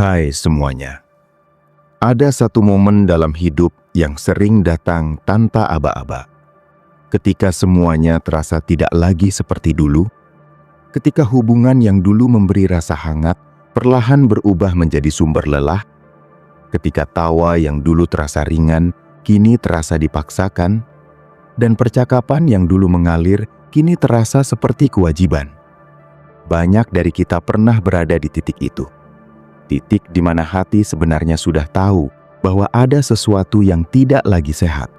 Hai semuanya, ada satu momen dalam hidup yang sering datang tanpa aba-aba. Ketika semuanya terasa tidak lagi seperti dulu, ketika hubungan yang dulu memberi rasa hangat perlahan berubah menjadi sumber lelah, ketika tawa yang dulu terasa ringan kini terasa dipaksakan, dan percakapan yang dulu mengalir kini terasa seperti kewajiban. Banyak dari kita pernah berada di titik itu. Titik di mana hati sebenarnya sudah tahu bahwa ada sesuatu yang tidak lagi sehat.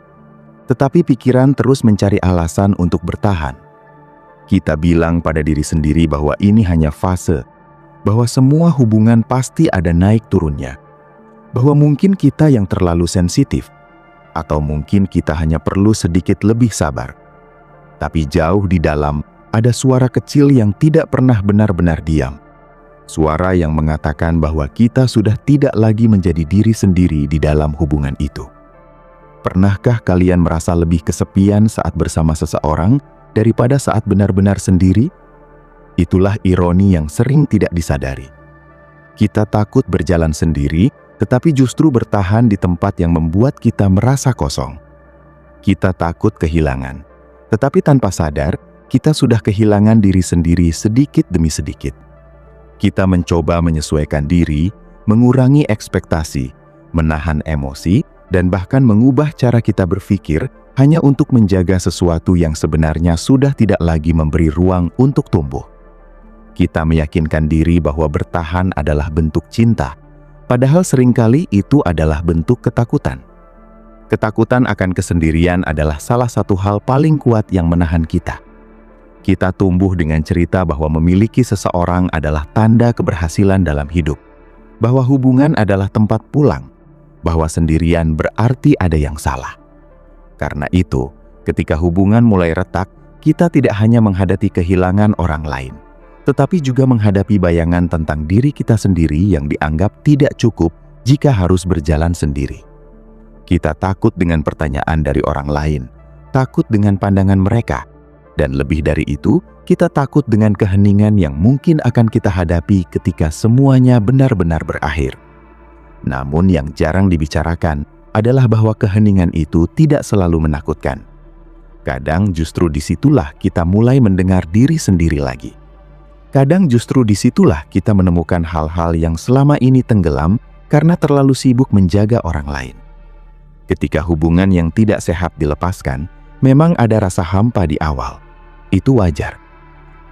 Tetapi pikiran terus mencari alasan untuk bertahan. Kita bilang pada diri sendiri bahwa ini hanya fase, bahwa semua hubungan pasti ada naik turunnya, bahwa mungkin kita yang terlalu sensitif, atau mungkin kita hanya perlu sedikit lebih sabar. Tapi jauh di dalam ada suara kecil yang tidak pernah benar-benar diam. Suara yang mengatakan bahwa kita sudah tidak lagi menjadi diri sendiri di dalam hubungan itu. Pernahkah kalian merasa lebih kesepian saat bersama seseorang daripada saat benar-benar sendiri? Itulah ironi yang sering tidak disadari. Kita takut berjalan sendiri, tetapi justru bertahan di tempat yang membuat kita merasa kosong. Kita takut kehilangan, tetapi tanpa sadar, kita sudah kehilangan diri sendiri sedikit demi sedikit. Kita mencoba menyesuaikan diri, mengurangi ekspektasi, menahan emosi, dan bahkan mengubah cara kita berpikir hanya untuk menjaga sesuatu yang sebenarnya sudah tidak lagi memberi ruang untuk tumbuh. Kita meyakinkan diri bahwa bertahan adalah bentuk cinta, padahal seringkali itu adalah bentuk ketakutan. Ketakutan akan kesendirian adalah salah satu hal paling kuat yang menahan kita. Kita tumbuh dengan cerita bahwa memiliki seseorang adalah tanda keberhasilan dalam hidup, bahwa hubungan adalah tempat pulang, bahwa sendirian berarti ada yang salah. Karena itu, ketika hubungan mulai retak, kita tidak hanya menghadapi kehilangan orang lain, tetapi juga menghadapi bayangan tentang diri kita sendiri yang dianggap tidak cukup jika harus berjalan sendiri. Kita takut dengan pertanyaan dari orang lain, takut dengan pandangan mereka, dan lebih dari itu, kita takut dengan keheningan yang mungkin akan kita hadapi ketika semuanya benar-benar berakhir. Namun yang jarang dibicarakan adalah bahwa keheningan itu tidak selalu menakutkan. Kadang justru disitulah kita mulai mendengar diri sendiri lagi. Kadang justru disitulah kita menemukan hal-hal yang selama ini tenggelam karena terlalu sibuk menjaga orang lain. Ketika hubungan yang tidak sehat dilepaskan, memang ada rasa hampa di awal. Itu wajar.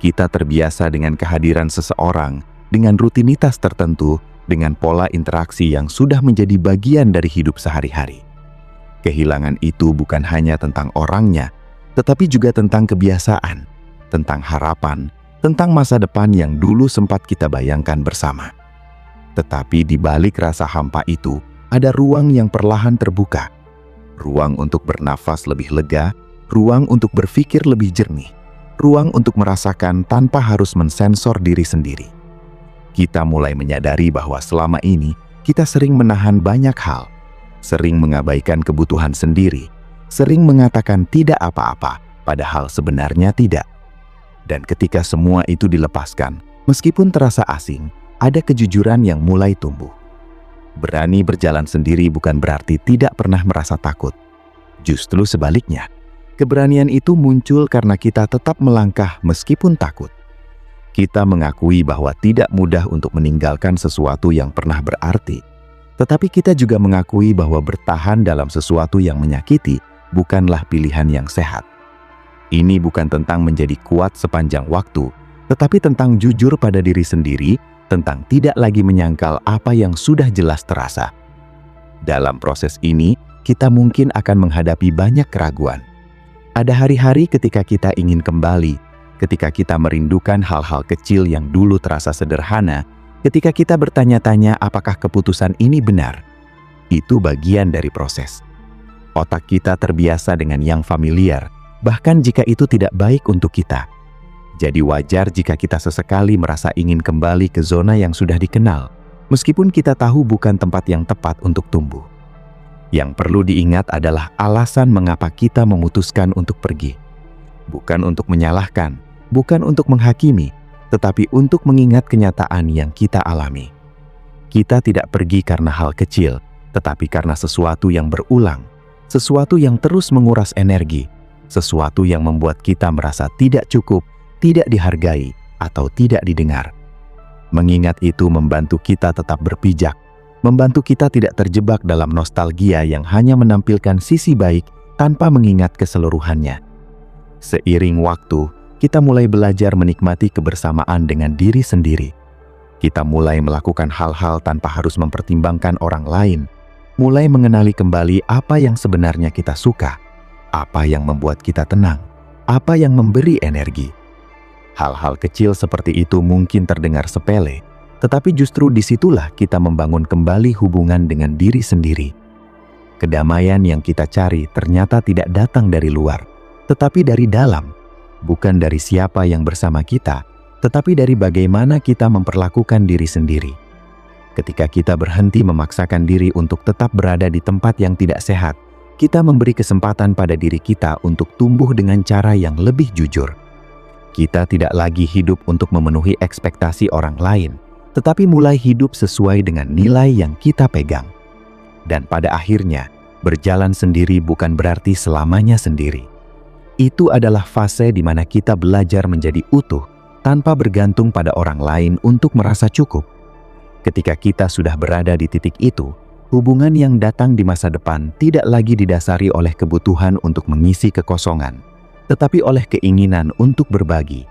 Kita terbiasa dengan kehadiran seseorang, dengan rutinitas tertentu, dengan pola interaksi yang sudah menjadi bagian dari hidup sehari-hari. Kehilangan itu bukan hanya tentang orangnya, tetapi juga tentang kebiasaan, tentang harapan, tentang masa depan yang dulu sempat kita bayangkan bersama. Tetapi di balik rasa hampa itu, ada ruang yang perlahan terbuka. Ruang untuk bernafas lebih lega, ruang untuk berpikir lebih jernih, ruang untuk merasakan tanpa harus mensensor diri sendiri. Kita mulai menyadari bahwa selama ini kita sering menahan banyak hal, sering mengabaikan kebutuhan sendiri, sering mengatakan tidak apa-apa, padahal sebenarnya tidak. Dan ketika semua itu dilepaskan, meskipun terasa asing, ada kejujuran yang mulai tumbuh. Berani berjalan sendiri bukan berarti tidak pernah merasa takut. Justru sebaliknya, keberanian itu muncul karena kita tetap melangkah meskipun takut. Kita mengakui bahwa tidak mudah untuk meninggalkan sesuatu yang pernah berarti, tetapi kita juga mengakui bahwa bertahan dalam sesuatu yang menyakiti bukanlah pilihan yang sehat. Ini bukan tentang menjadi kuat sepanjang waktu, tetapi tentang jujur pada diri sendiri, tentang tidak lagi menyangkal apa yang sudah jelas terasa. Dalam proses ini, kita mungkin akan menghadapi banyak keraguan. Ada hari-hari ketika kita ingin kembali, ketika kita merindukan hal-hal kecil yang dulu terasa sederhana, ketika kita bertanya-tanya apakah keputusan ini benar. Itu bagian dari proses. Otak kita terbiasa dengan yang familiar, bahkan jika itu tidak baik untuk kita. Jadi wajar jika kita sesekali merasa ingin kembali ke zona yang sudah dikenal, meskipun kita tahu bukan tempat yang tepat untuk tumbuh. Yang perlu diingat adalah alasan mengapa kita memutuskan untuk pergi. Bukan untuk menyalahkan, bukan untuk menghakimi, tetapi untuk mengingat kenyataan yang kita alami. Kita tidak pergi karena hal kecil, tetapi karena sesuatu yang berulang, sesuatu yang terus menguras energi, sesuatu yang membuat kita merasa tidak cukup, tidak dihargai, atau tidak didengar. Mengingat itu membantu kita tetap berpijak, membantu kita tidak terjebak dalam nostalgia yang hanya menampilkan sisi baik tanpa mengingat keseluruhannya. Seiring waktu, kita mulai belajar menikmati kebersamaan dengan diri sendiri. Kita mulai melakukan hal-hal tanpa harus mempertimbangkan orang lain, mulai mengenali kembali apa yang sebenarnya kita suka, apa yang membuat kita tenang, apa yang memberi energi. Hal-hal kecil seperti itu mungkin terdengar sepele, tetapi justru disitulah kita membangun kembali hubungan dengan diri sendiri. Kedamaian yang kita cari ternyata tidak datang dari luar, tetapi dari dalam, bukan dari siapa yang bersama kita, tetapi dari bagaimana kita memperlakukan diri sendiri. Ketika kita berhenti memaksakan diri untuk tetap berada di tempat yang tidak sehat, kita memberi kesempatan pada diri kita untuk tumbuh dengan cara yang lebih jujur. Kita tidak lagi hidup untuk memenuhi ekspektasi orang lain, tetapi mulai hidup sesuai dengan nilai yang kita pegang. Dan pada akhirnya, berjalan sendiri bukan berarti selamanya sendiri. Itu adalah fase di mana kita belajar menjadi utuh, tanpa bergantung pada orang lain untuk merasa cukup. Ketika kita sudah berada di titik itu, hubungan yang datang di masa depan tidak lagi didasari oleh kebutuhan untuk mengisi kekosongan, tetapi oleh keinginan untuk berbagi.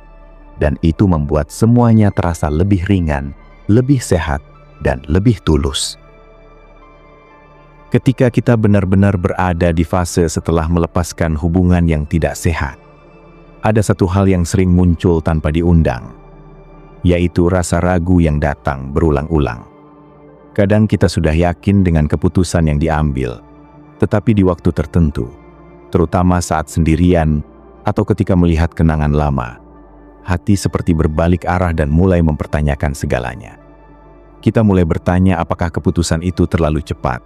Dan itu membuat semuanya terasa lebih ringan, lebih sehat, dan lebih tulus. Ketika kita benar-benar berada di fase setelah melepaskan hubungan yang tidak sehat, ada satu hal yang sering muncul tanpa diundang, yaitu rasa ragu yang datang berulang-ulang. Kadang kita sudah yakin dengan keputusan yang diambil, tetapi di waktu tertentu, terutama saat sendirian atau ketika melihat kenangan lama, hati seperti berbalik arah dan mulai mempertanyakan segalanya. Kita mulai bertanya apakah keputusan itu terlalu cepat,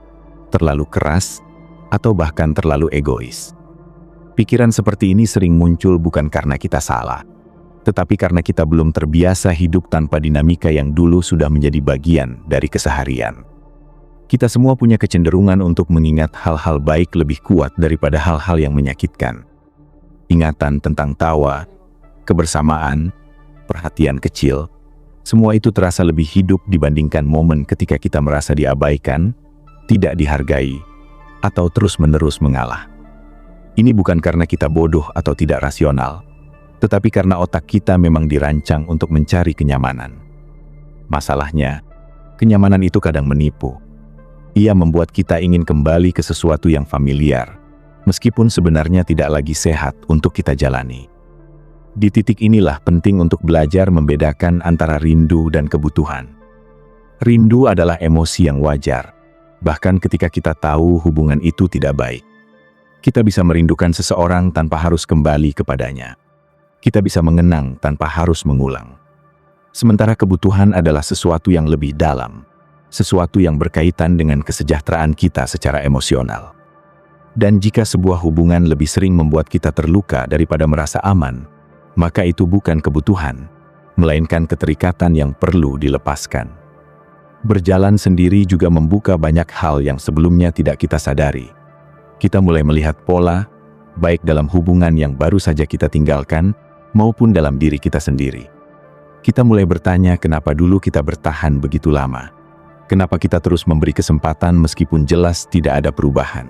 terlalu keras, atau bahkan terlalu egois. Pikiran seperti ini sering muncul bukan karena kita salah, tetapi karena kita belum terbiasa hidup tanpa dinamika yang dulu sudah menjadi bagian dari keseharian. Kita semua punya kecenderungan untuk mengingat hal-hal baik lebih kuat daripada hal-hal yang menyakitkan. Ingatan tentang tawa, kebersamaan, perhatian kecil, semua itu terasa lebih hidup dibandingkan momen ketika kita merasa diabaikan, tidak dihargai, atau terus-menerus mengalah. Ini bukan karena kita bodoh atau tidak rasional, tetapi karena otak kita memang dirancang untuk mencari kenyamanan. Masalahnya, kenyamanan itu kadang menipu. Ia membuat kita ingin kembali ke sesuatu yang familiar, meskipun sebenarnya tidak lagi sehat untuk kita jalani. Di titik inilah penting untuk belajar membedakan antara rindu dan kebutuhan. Rindu adalah emosi yang wajar, bahkan ketika kita tahu hubungan itu tidak baik. Kita bisa merindukan seseorang tanpa harus kembali kepadanya. Kita bisa mengenang tanpa harus mengulang. Sementara kebutuhan adalah sesuatu yang lebih dalam, sesuatu yang berkaitan dengan kesejahteraan kita secara emosional. Dan jika sebuah hubungan lebih sering membuat kita terluka daripada merasa aman, maka itu bukan kebutuhan, melainkan keterikatan yang perlu dilepaskan. Berjalan sendiri juga membuka banyak hal yang sebelumnya tidak kita sadari. Kita mulai melihat pola, baik dalam hubungan yang baru saja kita tinggalkan, maupun dalam diri kita sendiri. Kita mulai bertanya kenapa dulu kita bertahan begitu lama. Kenapa kita terus memberi kesempatan meskipun jelas tidak ada perubahan.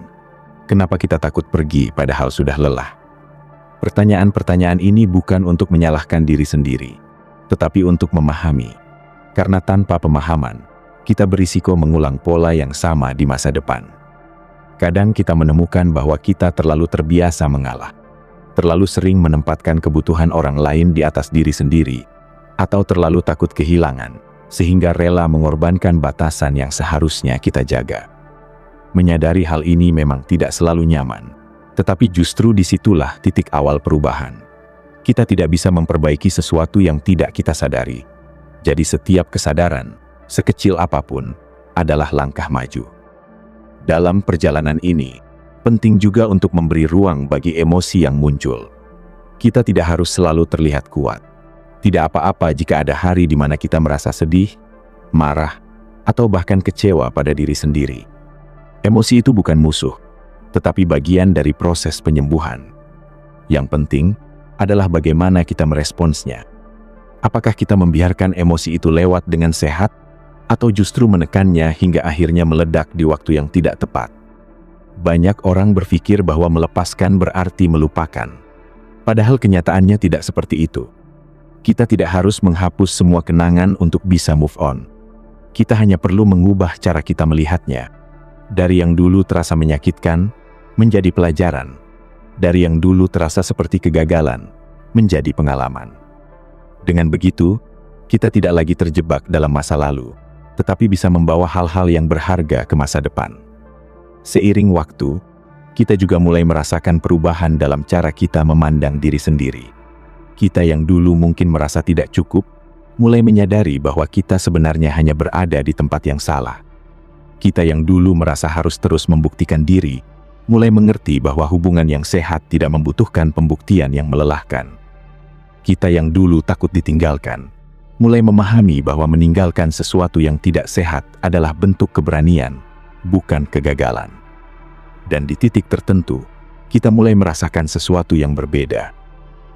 Kenapa kita takut pergi padahal sudah lelah. Pertanyaan-pertanyaan ini bukan untuk menyalahkan diri sendiri, tetapi untuk memahami. Karena tanpa pemahaman, kita berisiko mengulang pola yang sama di masa depan. Kadang kita menemukan bahwa kita terlalu terbiasa mengalah, terlalu sering menempatkan kebutuhan orang lain di atas diri sendiri, atau terlalu takut kehilangan, sehingga rela mengorbankan batasan yang seharusnya kita jaga. Menyadari hal ini memang tidak selalu nyaman, tetapi justru disitulah titik awal perubahan. Kita tidak bisa memperbaiki sesuatu yang tidak kita sadari. Jadi setiap kesadaran, sekecil apapun, adalah langkah maju. Dalam perjalanan ini, penting juga untuk memberi ruang bagi emosi yang muncul. Kita tidak harus selalu terlihat kuat. Tidak apa-apa jika ada hari di mana kita merasa sedih, marah, atau bahkan kecewa pada diri sendiri. Emosi itu bukan musuh, tetapi bagian dari proses penyembuhan. Yang penting adalah bagaimana kita meresponsnya. Apakah kita membiarkan emosi itu lewat dengan sehat, atau justru menekannya hingga akhirnya meledak di waktu yang tidak tepat? Banyak orang berpikir bahwa melepaskan berarti melupakan. Padahal kenyataannya tidak seperti itu. Kita tidak harus menghapus semua kenangan untuk bisa move on. Kita hanya perlu mengubah cara kita melihatnya. Dari yang dulu terasa menyakitkan, menjadi pelajaran. Dari yang dulu terasa seperti kegagalan, menjadi pengalaman. Dengan begitu, kita tidak lagi terjebak dalam masa lalu, tetapi bisa membawa hal-hal yang berharga ke masa depan. Seiring waktu, kita juga mulai merasakan perubahan dalam cara kita memandang diri sendiri. Kita yang dulu mungkin merasa tidak cukup, mulai menyadari bahwa kita sebenarnya hanya berada di tempat yang salah. Kita yang dulu merasa harus terus membuktikan diri, mulai mengerti bahwa hubungan yang sehat tidak membutuhkan pembuktian yang melelahkan. Kita yang dulu takut ditinggalkan, mulai memahami bahwa meninggalkan sesuatu yang tidak sehat adalah bentuk keberanian, bukan kegagalan. Dan di titik tertentu, kita mulai merasakan sesuatu yang berbeda.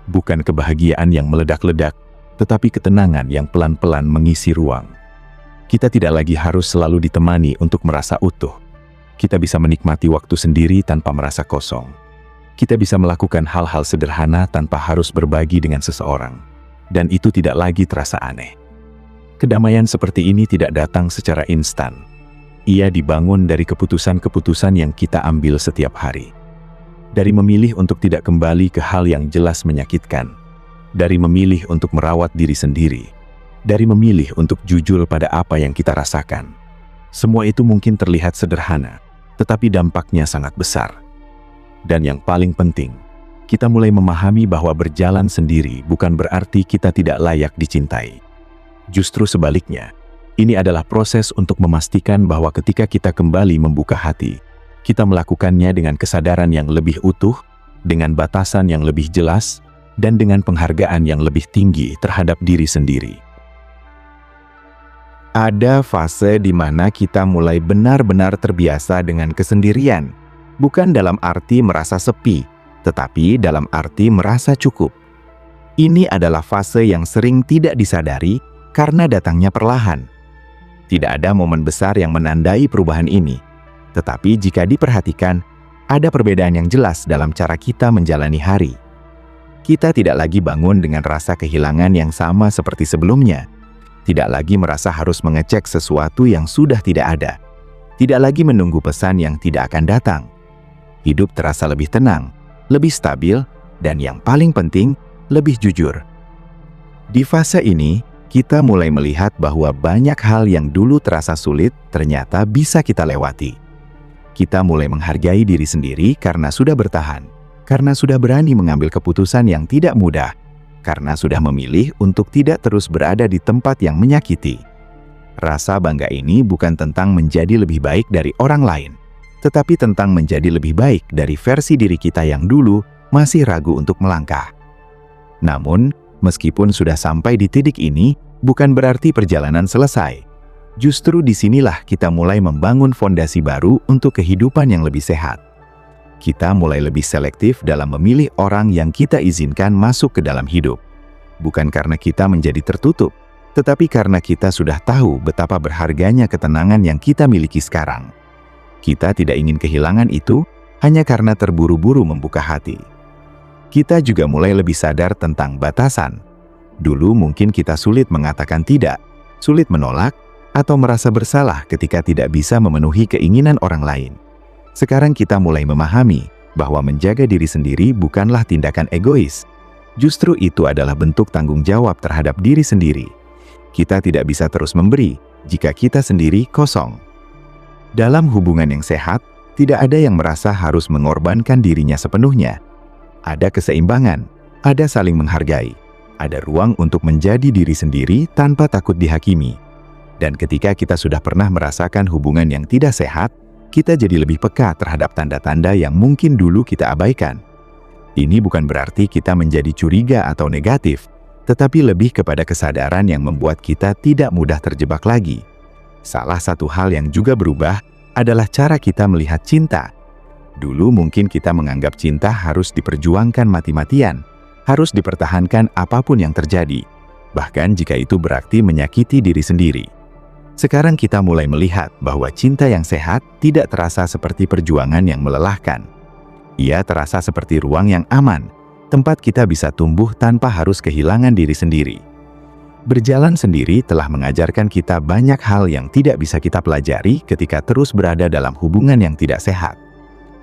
Bukan kebahagiaan yang meledak-ledak, tetapi ketenangan yang pelan-pelan mengisi ruang. Kita tidak lagi harus selalu ditemani untuk merasa utuh. Kita bisa menikmati waktu sendiri tanpa merasa kosong. Kita bisa melakukan hal-hal sederhana tanpa harus berbagi dengan seseorang. Dan itu tidak lagi terasa aneh. Kedamaian seperti ini tidak datang secara instan. Ia dibangun dari keputusan-keputusan yang kita ambil setiap hari. Dari memilih untuk tidak kembali ke hal yang jelas menyakitkan. Dari memilih untuk merawat diri sendiri. Dari memilih untuk jujur pada apa yang kita rasakan. Semua itu mungkin terlihat sederhana, tetapi dampaknya sangat besar. Dan yang paling penting, kita mulai memahami bahwa berjalan sendiri bukan berarti kita tidak layak dicintai. Justru sebaliknya, ini adalah proses untuk memastikan bahwa ketika kita kembali membuka hati, kita melakukannya dengan kesadaran yang lebih utuh, dengan batasan yang lebih jelas, dan dengan penghargaan yang lebih tinggi terhadap diri sendiri. Ada fase di mana kita mulai benar-benar terbiasa dengan kesendirian, bukan dalam arti merasa sepi, tetapi dalam arti merasa cukup. Ini adalah fase yang sering tidak disadari karena datangnya perlahan. Tidak ada momen besar yang menandai perubahan ini, tetapi jika diperhatikan, ada perbedaan yang jelas dalam cara kita menjalani hari. Kita tidak lagi bangun dengan rasa kehilangan yang sama seperti sebelumnya. Tidak lagi merasa harus mengecek sesuatu yang sudah tidak ada. Tidak lagi menunggu pesan yang tidak akan datang. Hidup terasa lebih tenang, lebih stabil, dan yang paling penting, lebih jujur. Di fase ini, kita mulai melihat bahwa banyak hal yang dulu terasa sulit ternyata bisa kita lewati. Kita mulai menghargai diri sendiri karena sudah bertahan, karena sudah berani mengambil keputusan yang tidak mudah, karena sudah memilih untuk tidak terus berada di tempat yang menyakiti. Rasa bangga ini bukan tentang menjadi lebih baik dari orang lain, tetapi tentang menjadi lebih baik dari versi diri kita yang dulu masih ragu untuk melangkah. Namun, meskipun sudah sampai di titik ini, bukan berarti perjalanan selesai. Justru disinilah kita mulai membangun fondasi baru untuk kehidupan yang lebih sehat. Kita mulai lebih selektif dalam memilih orang yang kita izinkan masuk ke dalam hidup. Bukan karena kita menjadi tertutup, tetapi karena kita sudah tahu betapa berharganya ketenangan yang kita miliki sekarang. Kita tidak ingin kehilangan itu hanya karena terburu-buru membuka hati. Kita juga mulai lebih sadar tentang batasan. Dulu mungkin kita sulit mengatakan tidak, sulit menolak, atau merasa bersalah ketika tidak bisa memenuhi keinginan orang lain. Sekarang kita mulai memahami bahwa menjaga diri sendiri bukanlah tindakan egois. Justru itu adalah bentuk tanggung jawab terhadap diri sendiri. Kita tidak bisa terus memberi jika kita sendiri kosong. Dalam hubungan yang sehat, tidak ada yang merasa harus mengorbankan dirinya sepenuhnya. Ada keseimbangan, ada saling menghargai, ada ruang untuk menjadi diri sendiri tanpa takut dihakimi. Dan ketika kita sudah pernah merasakan hubungan yang tidak sehat, kita jadi lebih peka terhadap tanda-tanda yang mungkin dulu kita abaikan. Ini bukan berarti kita menjadi curiga atau negatif, tetapi lebih kepada kesadaran yang membuat kita tidak mudah terjebak lagi. Salah satu hal yang juga berubah adalah cara kita melihat cinta. Dulu mungkin kita menganggap cinta harus diperjuangkan mati-matian, harus dipertahankan apapun yang terjadi, bahkan jika itu berarti menyakiti diri sendiri. Sekarang kita mulai melihat bahwa cinta yang sehat tidak terasa seperti perjuangan yang melelahkan. Ia terasa seperti ruang yang aman, tempat kita bisa tumbuh tanpa harus kehilangan diri sendiri. Berjalan sendiri telah mengajarkan kita banyak hal yang tidak bisa kita pelajari ketika terus berada dalam hubungan yang tidak sehat.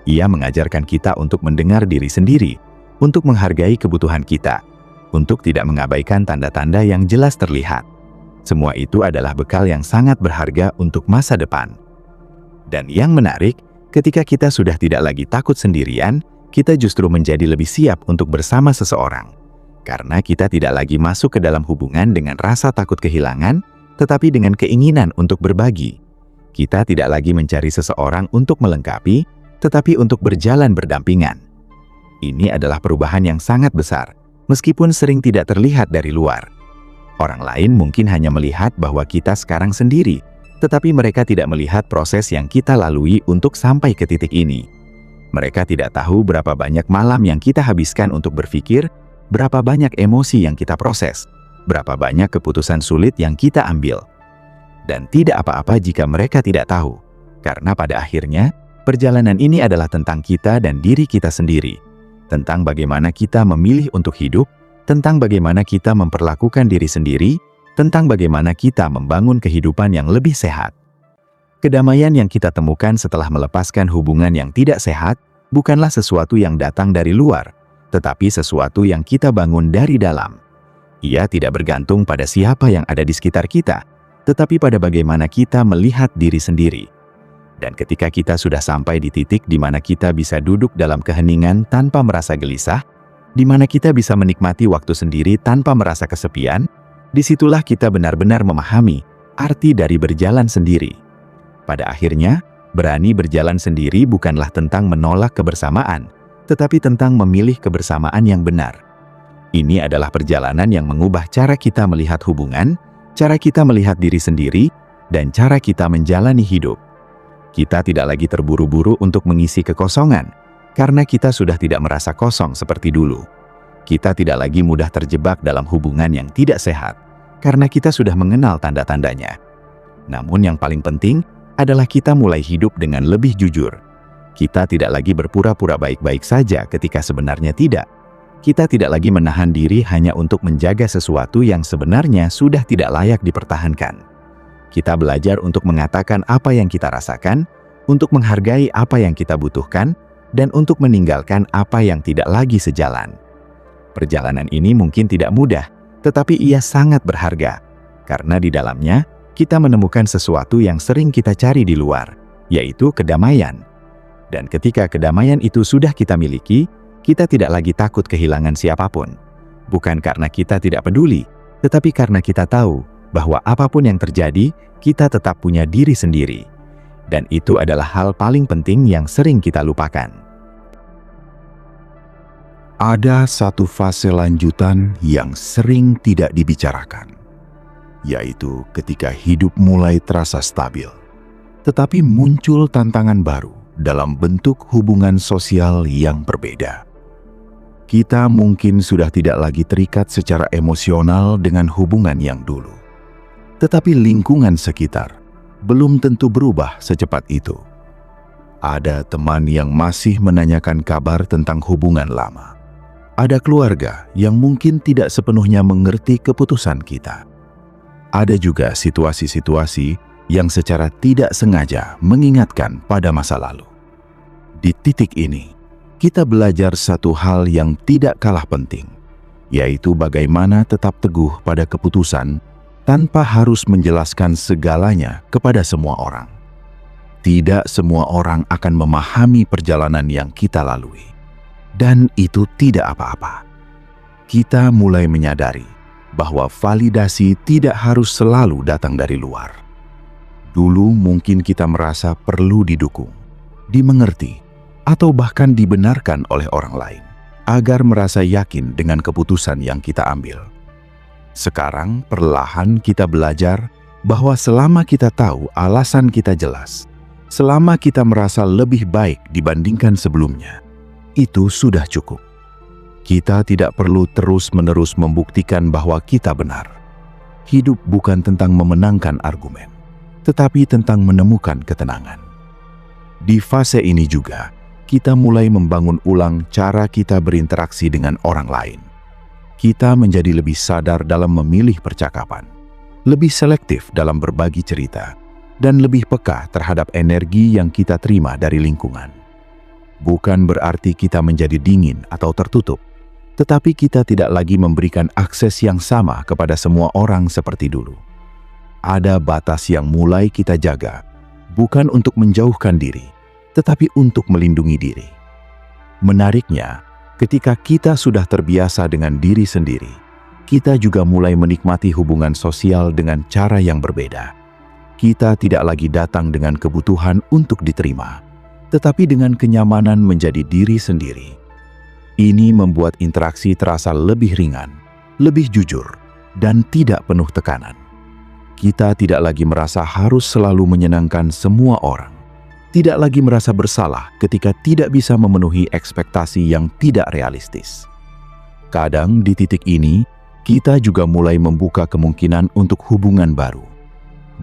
Ia mengajarkan kita untuk mendengar diri sendiri, untuk menghargai kebutuhan kita, untuk tidak mengabaikan tanda-tanda yang jelas terlihat. Semua itu adalah bekal yang sangat berharga untuk masa depan. Dan yang menarik, ketika kita sudah tidak lagi takut sendirian, kita justru menjadi lebih siap untuk bersama seseorang. Karena kita tidak lagi masuk ke dalam hubungan dengan rasa takut kehilangan, tetapi dengan keinginan untuk berbagi. Kita tidak lagi mencari seseorang untuk melengkapi, tetapi untuk berjalan berdampingan. Ini adalah perubahan yang sangat besar, meskipun sering tidak terlihat dari luar. Orang lain mungkin hanya melihat bahwa kita sekarang sendiri, tetapi mereka tidak melihat proses yang kita lalui untuk sampai ke titik ini. Mereka tidak tahu berapa banyak malam yang kita habiskan untuk berpikir, berapa banyak emosi yang kita proses, berapa banyak keputusan sulit yang kita ambil. Dan tidak apa-apa jika mereka tidak tahu, karena pada akhirnya, perjalanan ini adalah tentang kita dan diri kita sendiri, tentang bagaimana kita memilih untuk hidup, tentang bagaimana kita memperlakukan diri sendiri, tentang bagaimana kita membangun kehidupan yang lebih sehat. Kedamaian yang kita temukan setelah melepaskan hubungan yang tidak sehat bukanlah sesuatu yang datang dari luar, tetapi sesuatu yang kita bangun dari dalam. Ia tidak bergantung pada siapa yang ada di sekitar kita, tetapi pada bagaimana kita melihat diri sendiri. Dan ketika kita sudah sampai di titik di mana kita bisa duduk dalam keheningan tanpa merasa gelisah, di mana kita bisa menikmati waktu sendiri tanpa merasa kesepian, disitulah kita benar-benar memahami arti dari berjalan sendiri. Pada akhirnya, berani berjalan sendiri bukanlah tentang menolak kebersamaan, tetapi tentang memilih kebersamaan yang benar. Ini adalah perjalanan yang mengubah cara kita melihat hubungan, cara kita melihat diri sendiri, dan cara kita menjalani hidup. Kita tidak lagi terburu-buru untuk mengisi kekosongan, karena kita sudah tidak merasa kosong seperti dulu. Kita tidak lagi mudah terjebak dalam hubungan yang tidak sehat, karena kita sudah mengenal tanda-tandanya. Namun yang paling penting adalah kita mulai hidup dengan lebih jujur. Kita tidak lagi berpura-pura baik-baik saja ketika sebenarnya tidak. Kita tidak lagi menahan diri hanya untuk menjaga sesuatu yang sebenarnya sudah tidak layak dipertahankan. Kita belajar untuk mengatakan apa yang kita rasakan, untuk menghargai apa yang kita butuhkan, dan untuk meninggalkan apa yang tidak lagi sejalan. Perjalanan ini mungkin tidak mudah, tetapi ia sangat berharga, karena di dalamnya kita menemukan sesuatu yang sering kita cari di luar, yaitu kedamaian. Dan ketika kedamaian itu sudah kita miliki, kita tidak lagi takut kehilangan siapapun. Bukan karena kita tidak peduli, tetapi karena kita tahu bahwa apapun yang terjadi, kita tetap punya diri sendiri. Dan itu adalah hal paling penting yang sering kita lupakan. Ada satu fase lanjutan yang sering tidak dibicarakan, yaitu ketika hidup mulai terasa stabil, tetapi muncul tantangan baru dalam bentuk hubungan sosial yang berbeda. Kita mungkin sudah tidak lagi terikat secara emosional dengan hubungan yang dulu, tetapi lingkungan sekitar belum tentu berubah secepat itu. Ada teman yang masih menanyakan kabar tentang hubungan lama. Ada keluarga yang mungkin tidak sepenuhnya mengerti keputusan kita. Ada juga situasi-situasi yang secara tidak sengaja mengingatkan pada masa lalu. Di titik ini, kita belajar satu hal yang tidak kalah penting, yaitu bagaimana tetap teguh pada keputusan tanpa harus menjelaskan segalanya kepada semua orang. Tidak semua orang akan memahami perjalanan yang kita lalui. Dan itu tidak apa-apa. Kita mulai menyadari bahwa validasi tidak harus selalu datang dari luar. Dulu mungkin kita merasa perlu didukung, dimengerti, atau bahkan dibenarkan oleh orang lain agar merasa yakin dengan keputusan yang kita ambil. Sekarang perlahan kita belajar bahwa selama kita tahu alasan kita jelas, selama kita merasa lebih baik dibandingkan sebelumnya, itu sudah cukup. Kita tidak perlu terus-menerus membuktikan bahwa kita benar. Hidup bukan tentang memenangkan argumen, tetapi tentang menemukan ketenangan. Di fase ini juga, kita mulai membangun ulang cara kita berinteraksi dengan orang lain. Kita menjadi lebih sadar dalam memilih percakapan, lebih selektif dalam berbagi cerita, dan lebih peka terhadap energi yang kita terima dari lingkungan. Bukan berarti kita menjadi dingin atau tertutup, tetapi kita tidak lagi memberikan akses yang sama kepada semua orang seperti dulu. Ada batas yang mulai kita jaga, bukan untuk menjauhkan diri, tetapi untuk melindungi diri. Menariknya, ketika kita sudah terbiasa dengan diri sendiri, kita juga mulai menikmati hubungan sosial dengan cara yang berbeda. Kita tidak lagi datang dengan kebutuhan untuk diterima, tetapi dengan kenyamanan menjadi diri sendiri. Ini membuat interaksi terasa lebih ringan, lebih jujur, dan tidak penuh tekanan. Kita tidak lagi merasa harus selalu menyenangkan semua orang. Tidak lagi merasa bersalah ketika tidak bisa memenuhi ekspektasi yang tidak realistis. Kadang di titik ini, kita juga mulai membuka kemungkinan untuk hubungan baru.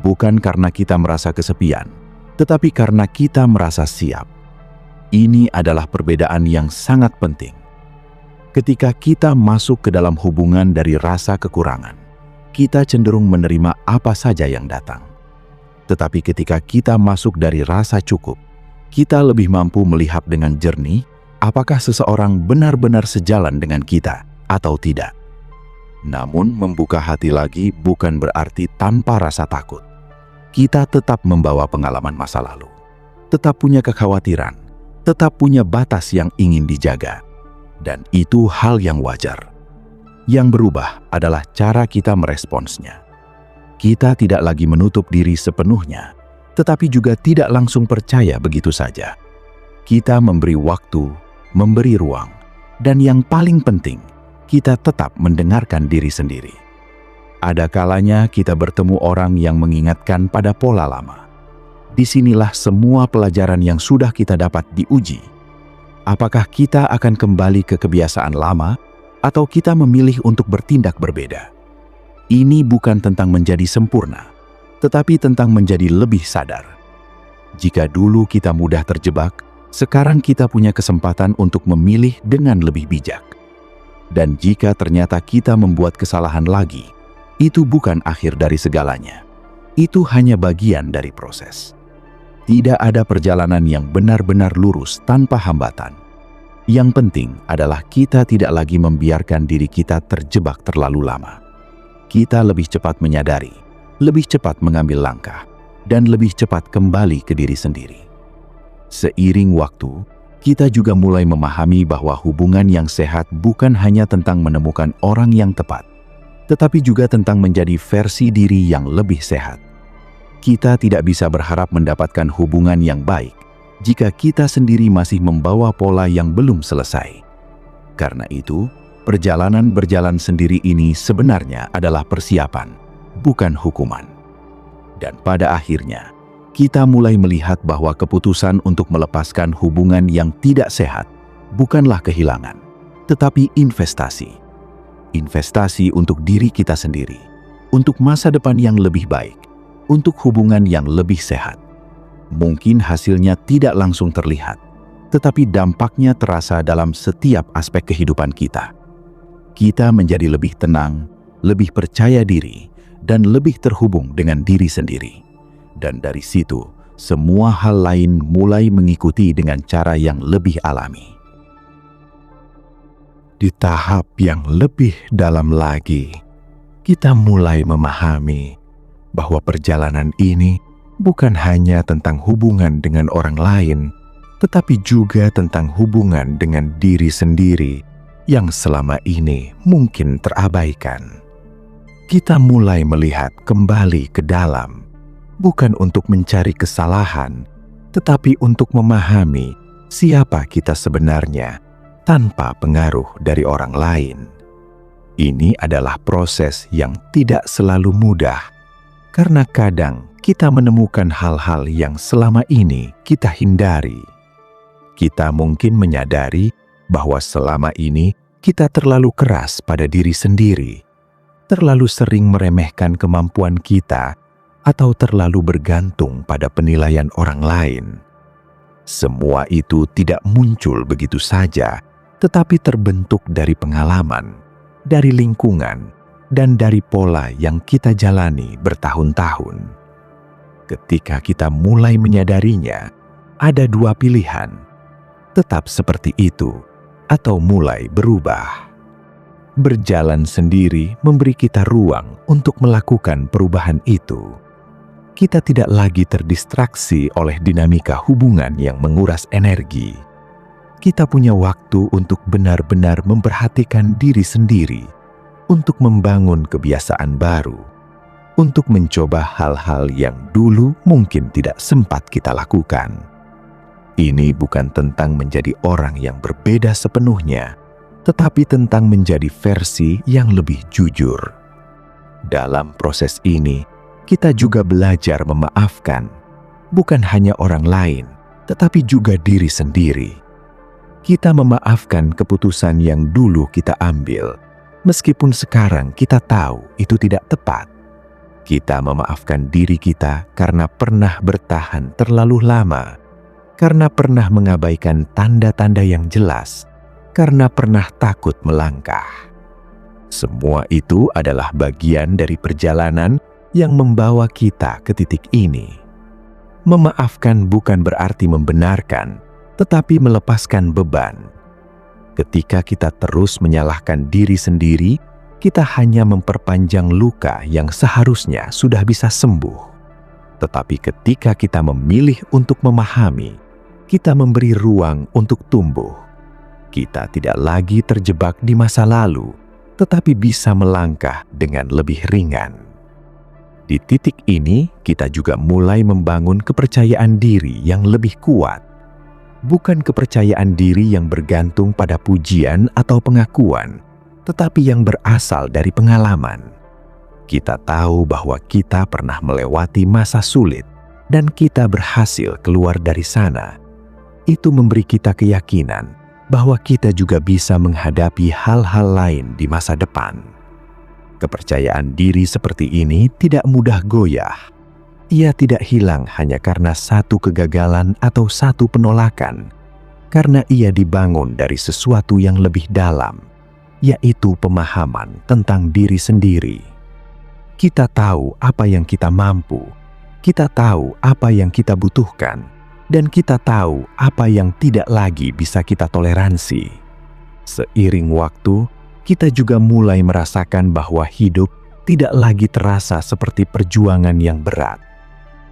Bukan karena kita merasa kesepian, tetapi karena kita merasa siap. Ini adalah perbedaan yang sangat penting. Ketika kita masuk ke dalam hubungan dari rasa kekurangan, kita cenderung menerima apa saja yang datang. Tetapi ketika kita masuk dari rasa cukup, kita lebih mampu melihat dengan jernih apakah seseorang benar-benar sejalan dengan kita atau tidak. Namun membuka hati lagi bukan berarti tanpa rasa takut. Kita tetap membawa pengalaman masa lalu, tetap punya kekhawatiran, tetap punya batas yang ingin dijaga. Dan itu hal yang wajar. Yang berubah adalah cara kita meresponsnya. Kita tidak lagi menutup diri sepenuhnya, tetapi juga tidak langsung percaya begitu saja. Kita memberi waktu, memberi ruang, dan yang paling penting, kita tetap mendengarkan diri sendiri. Ada kalanya kita bertemu orang yang mengingatkan pada pola lama. Disinilah semua pelajaran yang sudah kita dapat diuji. Apakah kita akan kembali ke kebiasaan lama, atau kita memilih untuk bertindak berbeda? Ini bukan tentang menjadi sempurna, tetapi tentang menjadi lebih sadar. Jika dulu kita mudah terjebak, sekarang kita punya kesempatan untuk memilih dengan lebih bijak. Dan jika ternyata kita membuat kesalahan lagi, itu bukan akhir dari segalanya. Itu hanya bagian dari proses. Tidak ada perjalanan yang benar-benar lurus tanpa hambatan. Yang penting adalah kita tidak lagi membiarkan diri kita terjebak terlalu lama. Kita lebih cepat menyadari, lebih cepat mengambil langkah, dan lebih cepat kembali ke diri sendiri. Seiring waktu, kita juga mulai memahami bahwa hubungan yang sehat bukan hanya tentang menemukan orang yang tepat, tetapi juga tentang menjadi versi diri yang lebih sehat. Kita tidak bisa berharap mendapatkan hubungan yang baik jika kita sendiri masih membawa pola yang belum selesai. Karena itu, perjalanan berjalan sendiri ini sebenarnya adalah persiapan, bukan hukuman. Dan pada akhirnya, kita mulai melihat bahwa keputusan untuk melepaskan hubungan yang tidak sehat bukanlah kehilangan, tetapi investasi. Investasi untuk diri kita sendiri, untuk masa depan yang lebih baik, untuk hubungan yang lebih sehat. Mungkin hasilnya tidak langsung terlihat, tetapi dampaknya terasa dalam setiap aspek kehidupan kita. Kita menjadi lebih tenang, lebih percaya diri, dan lebih terhubung dengan diri sendiri. Dan dari situ, semua hal lain mulai mengikuti dengan cara yang lebih alami. Di tahap yang lebih dalam lagi, kita mulai memahami bahwa perjalanan ini bukan hanya tentang hubungan dengan orang lain, tetapi juga tentang hubungan dengan diri sendiri yang selama ini mungkin terabaikan. Kita mulai melihat kembali ke dalam, bukan untuk mencari kesalahan, tetapi untuk memahami siapa kita sebenarnya tanpa pengaruh dari orang lain. Ini adalah proses yang tidak selalu mudah, Karena kadang kita menemukan hal-hal yang selama ini kita hindari. Kita mungkin menyadari bahwa selama ini kita terlalu keras pada diri sendiri, terlalu sering meremehkan kemampuan kita, atau terlalu bergantung pada penilaian orang lain. Semua itu tidak muncul begitu saja, tetapi terbentuk dari pengalaman, dari lingkungan, dan dari pola yang kita jalani bertahun-tahun. Ketika kita mulai menyadarinya, ada dua pilihan: tetap seperti itu atau mulai berubah. Berjalan sendiri memberi kita ruang untuk melakukan perubahan itu. Kita tidak lagi terdistraksi oleh dinamika hubungan yang menguras energi. Kita punya waktu untuk benar-benar memperhatikan diri sendiri, untuk membangun kebiasaan baru, untuk mencoba hal-hal yang dulu mungkin tidak sempat kita lakukan. Ini bukan tentang menjadi orang yang berbeda sepenuhnya, tetapi tentang menjadi versi yang lebih jujur. Dalam proses ini, kita juga belajar memaafkan, bukan hanya orang lain, tetapi juga diri sendiri. Kita memaafkan keputusan yang dulu kita ambil, meskipun sekarang kita tahu itu tidak tepat. Kita memaafkan diri kita karena pernah bertahan terlalu lama, karena pernah mengabaikan tanda-tanda yang jelas, karena pernah takut melangkah. Semua itu adalah bagian dari perjalanan yang membawa kita ke titik ini. Memaafkan bukan berarti membenarkan, tetapi melepaskan beban. Ketika kita terus menyalahkan diri sendiri, kita hanya memperpanjang luka yang seharusnya sudah bisa sembuh. Tetapi ketika kita memilih untuk memahami, kita memberi ruang untuk tumbuh. Kita tidak lagi terjebak di masa lalu, tetapi bisa melangkah dengan lebih ringan. Di titik ini, kita juga mulai membangun kepercayaan diri yang lebih kuat. Bukan kepercayaan diri yang bergantung pada pujian atau pengakuan, tetapi yang berasal dari pengalaman. Kita tahu bahwa kita pernah melewati masa sulit dan kita berhasil keluar dari sana. Itu memberi kita keyakinan bahwa kita juga bisa menghadapi hal-hal lain di masa depan. Kepercayaan diri seperti ini tidak mudah goyah. Ia tidak hilang hanya karena satu kegagalan atau satu penolakan, karena ia dibangun dari sesuatu yang lebih dalam, yaitu pemahaman tentang diri sendiri. Kita tahu apa yang kita mampu, kita tahu apa yang kita butuhkan, dan kita tahu apa yang tidak lagi bisa kita toleransi. Seiring waktu, kita juga mulai merasakan bahwa hidup tidak lagi terasa seperti perjuangan yang berat.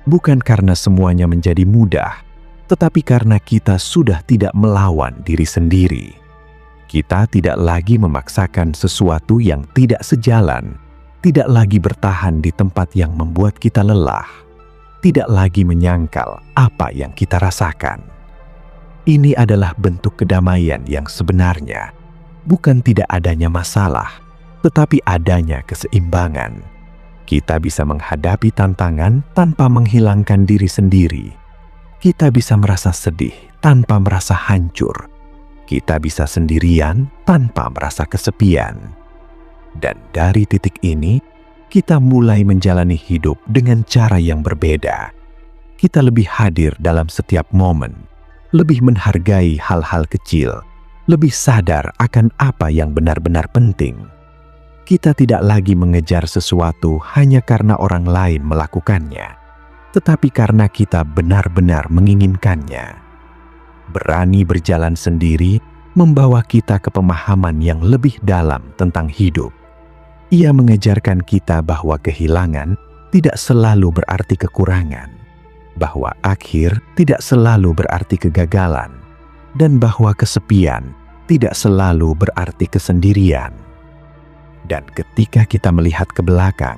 Bukan karena semuanya menjadi mudah, tetapi karena kita sudah tidak melawan diri sendiri. Kita tidak lagi memaksakan sesuatu yang tidak sejalan, tidak lagi bertahan di tempat yang membuat kita lelah, tidak lagi menyangkal apa yang kita rasakan. Ini adalah bentuk kedamaian yang sebenarnya, bukan tidak adanya masalah, tetapi adanya keseimbangan. Kita bisa menghadapi tantangan tanpa menghilangkan diri sendiri. Kita bisa merasa sedih tanpa merasa hancur. Kita bisa sendirian tanpa merasa kesepian. Dan dari titik ini, kita mulai menjalani hidup dengan cara yang berbeda. Kita lebih hadir dalam setiap momen, lebih menghargai hal-hal kecil, lebih sadar akan apa yang benar-benar penting. Kita tidak lagi mengejar sesuatu hanya karena orang lain melakukannya, tetapi karena kita benar-benar menginginkannya. Berani berjalan sendiri membawa kita ke pemahaman yang lebih dalam tentang hidup. Ia mengajarkan kita bahwa kehilangan tidak selalu berarti kekurangan, bahwa akhir tidak selalu berarti kegagalan, dan bahwa kesepian tidak selalu berarti kesendirian. Dan ketika kita melihat ke belakang,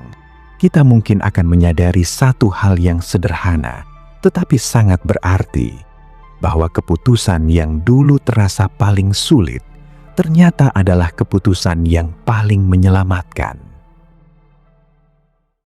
kita mungkin akan menyadari satu hal yang sederhana, tetapi sangat berarti, bahwa keputusan yang dulu terasa paling sulit, ternyata adalah keputusan yang paling menyelamatkan.